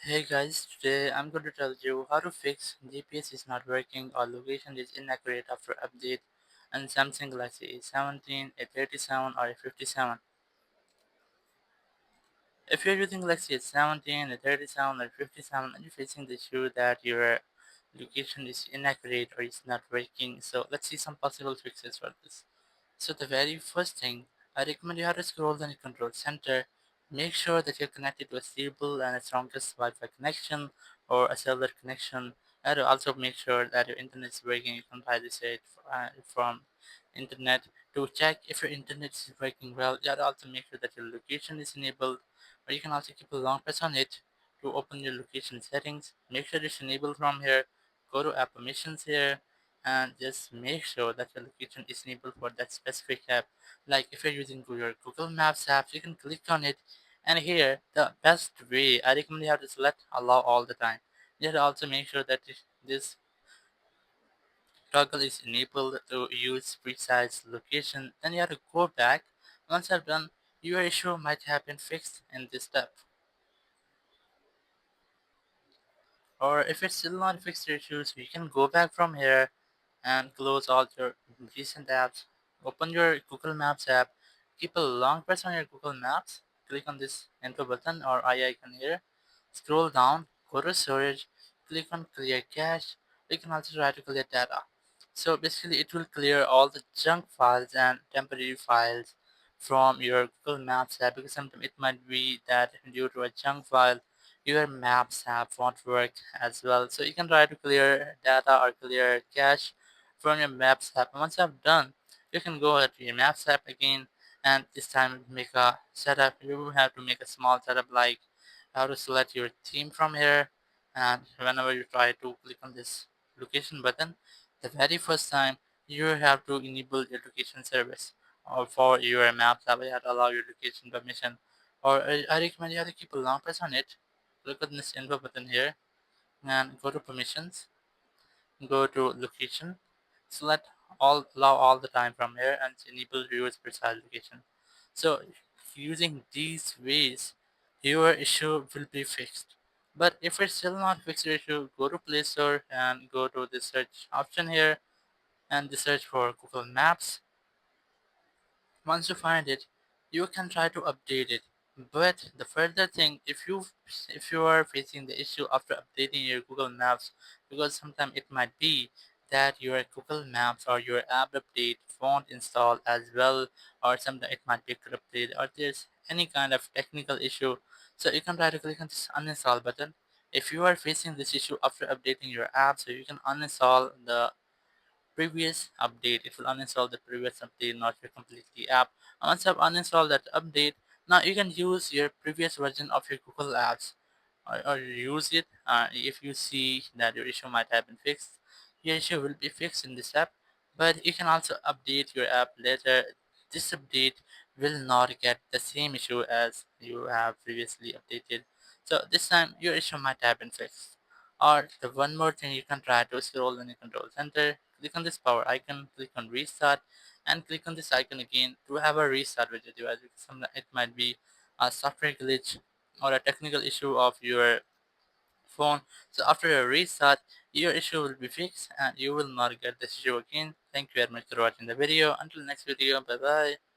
Hey guys, today I'm going to tell you how to fix GPS is not working or location is inaccurate after update on Samsung Galaxy A17, A37 or A57. If you're using Galaxy A17, A37 or 57 and you're facing the issue that your location is inaccurate or it's not working, so let's see some possible fixes for this. So the very first thing, I recommend you have to scroll down the control center. Make sure that you're connected to a stable and a strongest Wi-Fi connection or a cellular connection. And also make sure that your internet is working. You can try this it from internet to check if your internet is working well. You have to also make sure that your location is enabled, or you can also keep a long press on it to open your location settings. Make sure it's enabled from here. Go to app permissions here and just make sure that your location is enabled for that specific app. Like if you're using your Google Maps app, you can click on it, and here the best way I recommend you have to select allow all the time. You have to also make sure that this toggle is enabled to use precise location. Then you have to go back. Once you're done, your issue might have been fixed in this step. Or if it's still not fixed your issues, you can go back from here and close all your recent apps. Open your Google Maps app. Keep a long press on your Google Maps. Click on this info button or eye icon here. Scroll down, go to storage, click on clear cache. You can also try to clear data. So basically it will clear all the junk files and temporary files from your Google Maps app, because sometimes it might be that due to a junk file your maps app won't work as well. So you can try to clear data or clear cache from your maps app. And once you have done, you can go ahead to your maps app again, and this time make a setup. You will have to make a small setup, like how to select your theme from here, and whenever you try to click on this location button, the very first time you have to enable your location service, or for your maps app you have to allow your location permission, or I recommend you have to keep a long press on it. Click on this info button here and go to permissions, go to location, select all, allow all the time from here, and enable reverse precise location. So using these ways your issue will be fixed. But if it's still not fixed your issue, go to Play Store and go to the search option here and the search for Google Maps. Once you find it, you can try to update it. But the further thing, if you are facing the issue after updating your Google Maps, because sometimes it might be that your Google Maps or your app update won't install as well, or sometimes it might be corrupted, or there's any kind of technical issue. So you can try to click on this uninstall button. If you are facing this issue after updating your app, so you can uninstall the previous update. It will uninstall the previous update, not your completely app. And once you have uninstalled that update, now you can use your previous version of your Google apps, or use it. If you see that your issue might have been fixed, your issue will be fixed in this app. But you can also update your app later. This update will not get the same issue as you have previously updated. So this time your issue might have been fixed. Or the one more thing, you can try to scroll in the control center, click on this power icon, click on restart, and click on this icon again to have a restart with your device. Because it might be a software glitch or a technical issue of your phone. So after a restart, your issue will be fixed and you will not get this issue again. Thank you very much for watching the video. Until next video, bye bye.